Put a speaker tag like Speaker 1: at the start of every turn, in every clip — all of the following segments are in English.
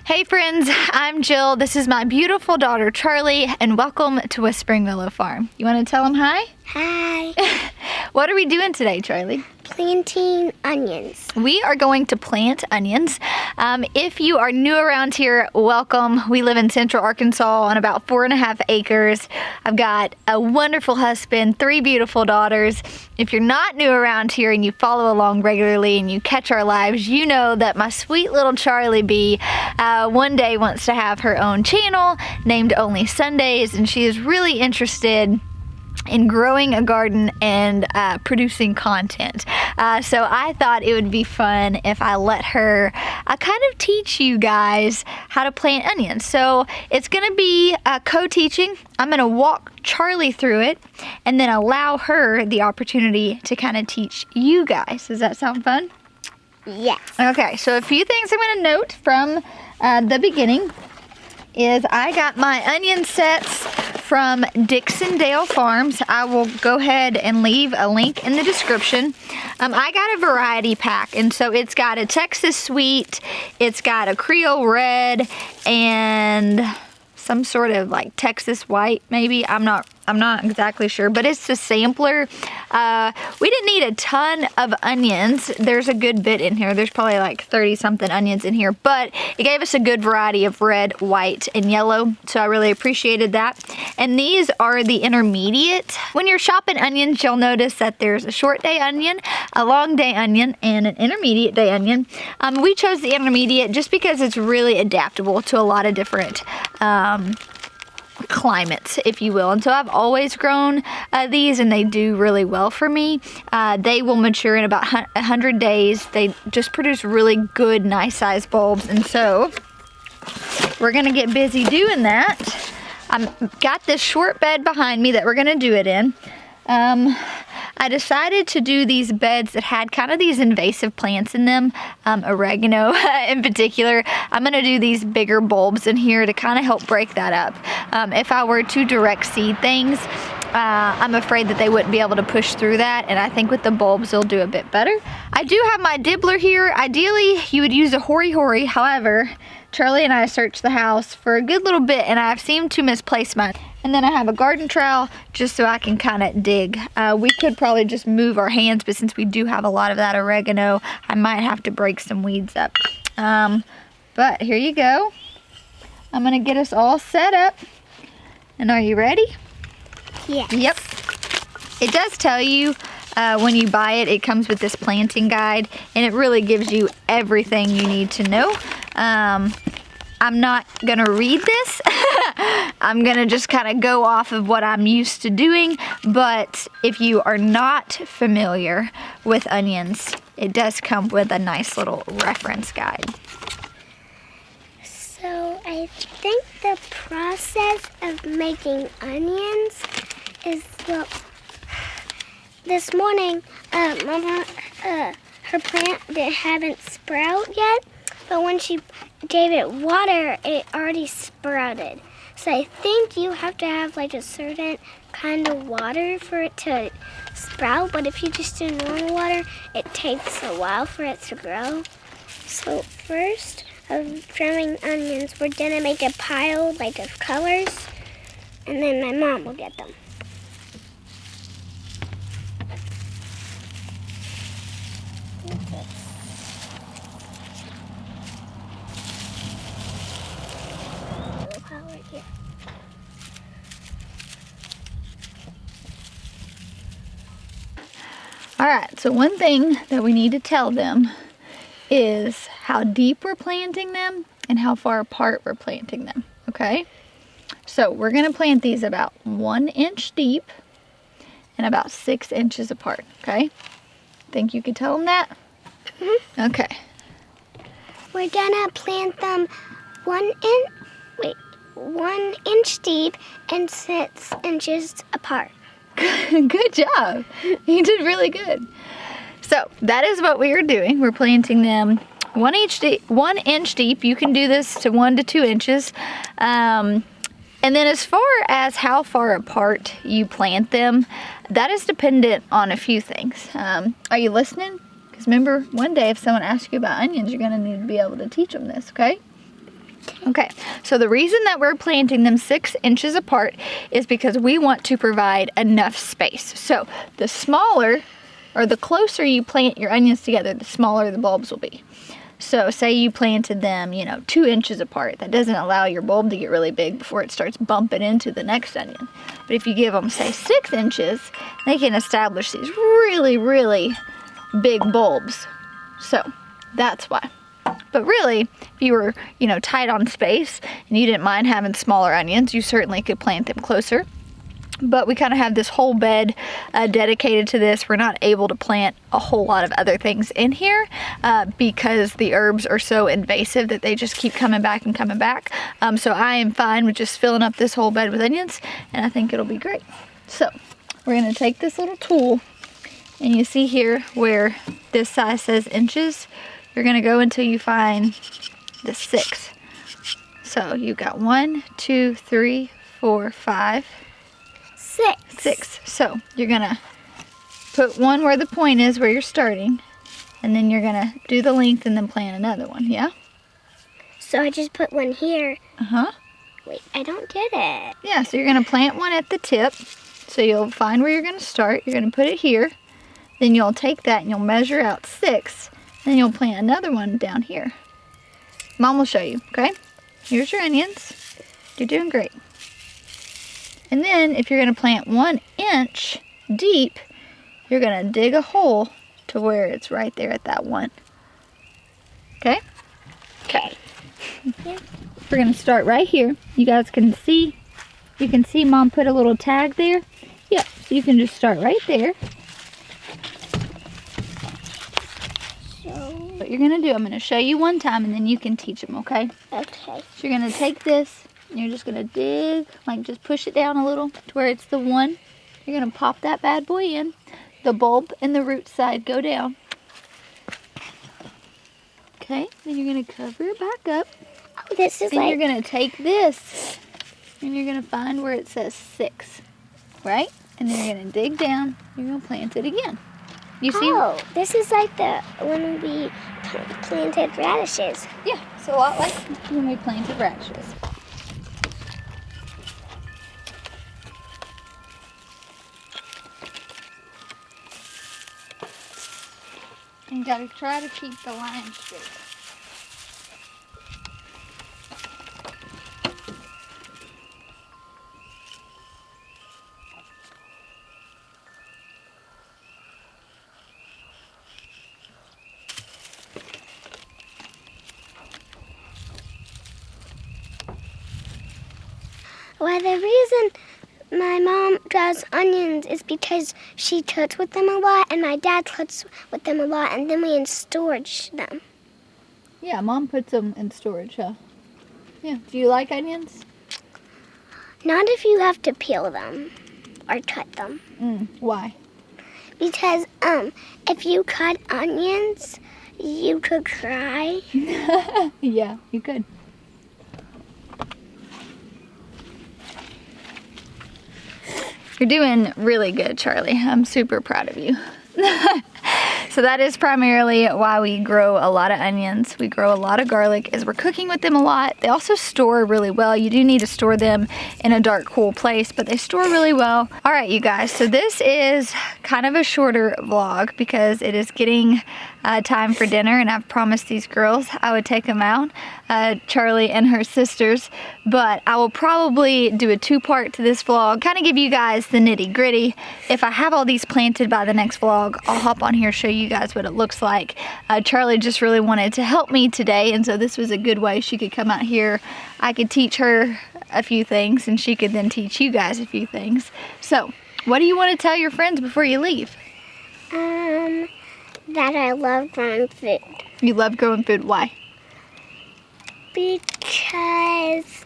Speaker 1: Hey friends, I'm Jill. This is my beautiful daughter Charlie, and welcome to Whispering Willow Farm. You want to tell them hi?
Speaker 2: Hi.
Speaker 1: What are we doing today, Charlie?
Speaker 2: Planting onions.
Speaker 1: We are going to plant onions. If you are new around here, welcome. We live in Central Arkansas on about 4.5 acres. I've got a wonderful husband, 3 beautiful daughters. If you're not new around here and you follow along regularly and you catch our lives, you know that my sweet little Charlie bee one day wants to have her own channel named Only Sundays, and she is really interested in growing a garden and producing content. So I thought it would be fun if I let her kind of teach you guys how to plant onions. So it's gonna be co-teaching. I'm gonna walk Charlie through it and then allow her the opportunity to kind of teach you guys. Does that sound fun?
Speaker 2: Yes.
Speaker 1: Okay, so a few things I'm gonna note from the beginning is I got my onion sets from Dixondale Farms. I will go ahead and leave a link in the description. I got a variety pack, and so it's got a Texas Sweet, it's got a Creole Red, and some sort of like Texas White maybe. I'm not exactly sure, but it's a sampler. We didn't need a ton of onions. There's a good bit in here. There's probably like 30 something onions in here, but it gave us a good variety of red, white, and yellow, so I really appreciated that. And these are the intermediate. When you're shopping onions, you'll notice that there's a short day onion, a long day onion, and an intermediate day onion. We chose the intermediate just because it's really adaptable to a lot of different climates, if you will. And so I've always grown these, and they do really well for me. They will mature in about 100 days. They just produce really good, nice sized bulbs, and so we're gonna get busy doing that. I've got this short bed behind me that we're gonna do it in. I decided to do these beds that had kind of these invasive plants in them, oregano in particular. I'm going to do these bigger bulbs in here to kind of help break that up. If I were to direct seed things, I'm afraid that they wouldn't be able to push through that, and I think with the bulbs they'll do a bit better. I do have my dibbler here. Ideally you would use a hori-hori, however, Charlie and I searched the house for a good little bit and I've seemed to misplace mine. And then I have a garden trowel just so I can kind of dig. We could probably just move our hands, but since we do have a lot of that oregano, I might have to break some weeds up. But here you go. I'm gonna get us all set up. And are you ready?
Speaker 2: Yes.
Speaker 1: Yep. It does tell you when you buy it, it comes with this planting guide, and it really gives you everything you need to know. I'm not gonna read this. I'm gonna just kind of go off of what I'm used to doing, but if you are not familiar with onions, it does come with a nice little reference guide.
Speaker 2: So I think the process of making onions is, well, this morning, Mama, her plant haven't sprouted yet, but when she gave it water, it already sprouted. So I think you have to have like a certain kind of water for it to sprout, but if you just do normal water, it takes a while for it to grow. So first, of trimming onions, we're gonna make a pile like of colors, and then my mom will get them. Right here.
Speaker 1: All right, so one thing that we need to tell them is how deep we're planting them and how far apart we're planting them, okay? So we're gonna plant these about 1 inch deep and about 6 inches apart, okay? Think you could tell them that? Mm-hmm. Okay.
Speaker 2: We're gonna plant them 1 inch deep and 6 inches apart.
Speaker 1: Good job. You did really good. So that is what we are doing. We're planting them 1 inch deep. You can do this to 1 to 2 inches. And then as far as how far apart you plant them, that is dependent on a few things. Are you listening? Because remember, one day if someone asks you about onions, you're going to need to be able to teach them this, okay? Okay, so the reason that we're planting them 6 inches apart is because we want to provide enough space. So the smaller, or the closer you plant your onions together, the smaller the bulbs will be. So say you planted them, 2 inches apart. That doesn't allow your bulb to get really big before it starts bumping into the next onion. But if you give them, say, 6 inches, they can establish these really, really big bulbs. So that's why. But really, if you were, tight on space and you didn't mind having smaller onions, you certainly could plant them closer. But we kind of have this whole bed dedicated to this. We're not able to plant a whole lot of other things in here because the herbs are so invasive that they just keep coming back and coming back. So I am fine with just filling up this whole bed with onions, and I think it'll be great. So we're going to take this little tool, and you see here where this size says inches, you're going to go until you find the 6. So you've got 1, 2, 3, 4, 5, 6. So you're gonna put one where the point is where you're starting, and then you're gonna do the length and then plant another one, yeah?
Speaker 2: So I just put one here.
Speaker 1: Uh-huh.
Speaker 2: Wait, I don't get it.
Speaker 1: Yeah, so you're gonna plant one at the tip. So you'll find where you're gonna start. You're gonna put it here. Then you'll take that and you'll measure out 6. Then you'll plant another one down here. Mom will show you, okay? Here's your onions. You're doing great. And then if you're going to plant 1 inch deep, you're going to dig a hole to where it's right there at that 1. Okay?
Speaker 2: Okay.
Speaker 1: We're going to start right here. You guys can see, Mom put a little tag there. Yeah, so you can just start right there.
Speaker 2: So
Speaker 1: What you're going to do, I'm going to show you one time and then you can teach them, okay?
Speaker 2: okay.
Speaker 1: So you're going to take this. You're just going to dig, just push it down a little to where it's the 1. You're going to pop that bad boy in. The bulb and the root side go down. Okay, then you're going to cover it back up.
Speaker 2: Oh, this is
Speaker 1: Then
Speaker 2: like...
Speaker 1: you're going to take this and you're going to find where it says 6, right? And then you're going to dig down. You're going to plant it again. You see?
Speaker 2: Oh, this is like the when we planted radishes.
Speaker 1: Yeah, it's a lot like when we planted radishes. You gotta try to keep the line straight.
Speaker 2: Well, the reason my mom draws onions is because she cooks with them a lot, and my dad cooks with them a lot, and then we in storage them.
Speaker 1: Yeah, Mom puts them in storage, huh? Yeah. Do you like onions?
Speaker 2: Not if you have to peel them or cut them.
Speaker 1: Why?
Speaker 2: Because if you cut onions, you could cry.
Speaker 1: Yeah, you could. You're doing really good, Charlie. I'm super proud of you. So that is primarily why we grow a lot of onions. We grow a lot of garlic as we're cooking with them a lot. They also store really well. You do need to store them in a dark, cool place, but they store really well. All right, you guys, so this is kind of a shorter vlog because it is getting time for dinner, and I've promised these girls I would take them out, Charlie and her sisters, but I will probably do a 2-part to this vlog, kind of give you guys the nitty gritty. If I have all these planted by the next vlog, I'll hop on here, show you guys what it looks like. Charlie just really wanted to help me today, and so this was a good way she could come out here. I could teach her a few things, and she could then teach you guys a few things. So, what do you want to tell your friends before you leave?
Speaker 2: That I love growing food.
Speaker 1: You love growing food. Why?
Speaker 2: Because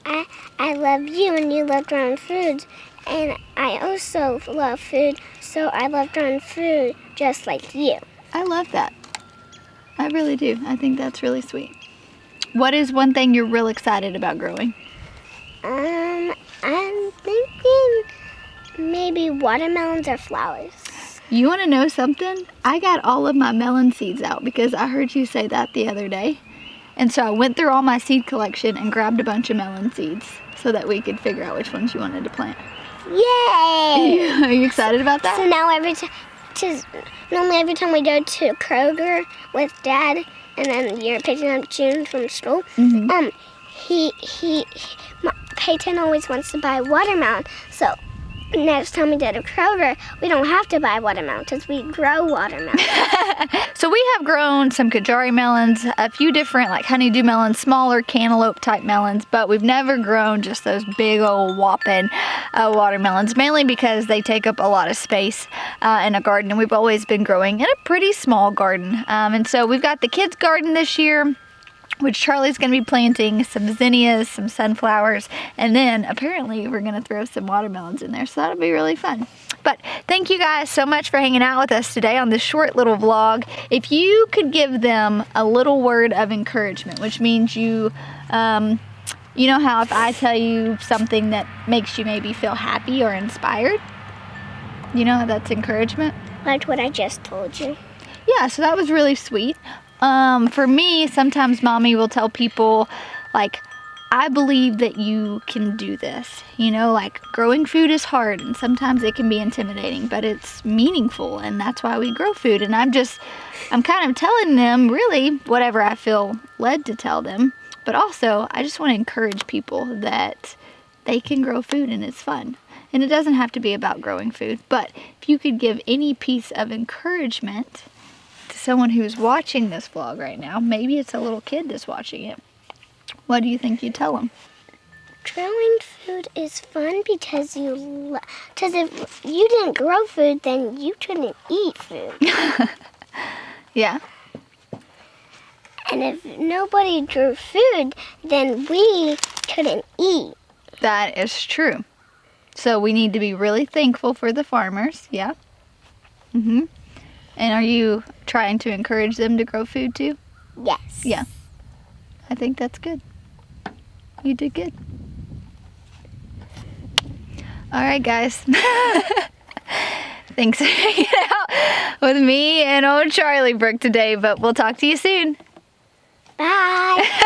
Speaker 2: I love you and you love growing food. And I also love food, so I love growing food just like you.
Speaker 1: I love that. I really do. I think that's really sweet. What is one thing you're real excited about growing?
Speaker 2: I'm thinking maybe watermelons or flowers.
Speaker 1: You want to know something? I got all of my melon seeds out because I heard you say that the other day. And so I went through all my seed collection and grabbed a bunch of melon seeds so that we could figure out which ones you wanted to plant.
Speaker 2: Yay!
Speaker 1: Are you excited about that?
Speaker 2: So now normally every time we go to Kroger with Dad, and then you're picking up June from school, Peyton always wants to buy watermelon. So next time we go to Kroger, we don't have to buy watermelon because we grow watermelon.
Speaker 1: So we have grown some Kajari melons, a few different like honeydew melons, smaller cantaloupe type melons, but we've never grown just those big old whopping watermelons, mainly because they take up a lot of space in a garden, and we've always been growing in a pretty small garden. And so we've got the kids' garden this year, which Charlie's going to be planting some zinnias, some sunflowers, and then apparently we're going to throw some watermelons in there, so that'll be really fun. But thank you guys so much for hanging out with us today on this short little vlog. If you could give them a little word of encouragement, which means you know how if I tell you something that makes you maybe feel happy or inspired, you know, that's encouragement?
Speaker 2: Like what I just told you.
Speaker 1: Yeah, so that was really sweet. For me, sometimes Mommy will tell people, like, I believe that you can do this. You know, like, growing food is hard, and sometimes it can be intimidating, but it's meaningful, and that's why we grow food. And I'm kind of telling them, really, whatever I feel led to tell them. But also, I just want to encourage people that they can grow food, and it's fun. And it doesn't have to be about growing food, but if you could give any piece of encouragement to someone who's watching this vlog right now, maybe it's a little kid that's watching it, what do you think you'd tell them?
Speaker 2: Growing food is fun because if you didn't grow food, then you couldn't eat food.
Speaker 1: Yeah.
Speaker 2: And if nobody grew food, then we couldn't eat.
Speaker 1: That is true. So we need to be really thankful for the farmers, yeah? And are you trying to encourage them to grow food too?
Speaker 2: Yes.
Speaker 1: Yeah. I think that's good. You did good. All right, guys. Thanks for hanging out with me and old Charlie Brook today, but we'll talk to you soon.
Speaker 2: Bye.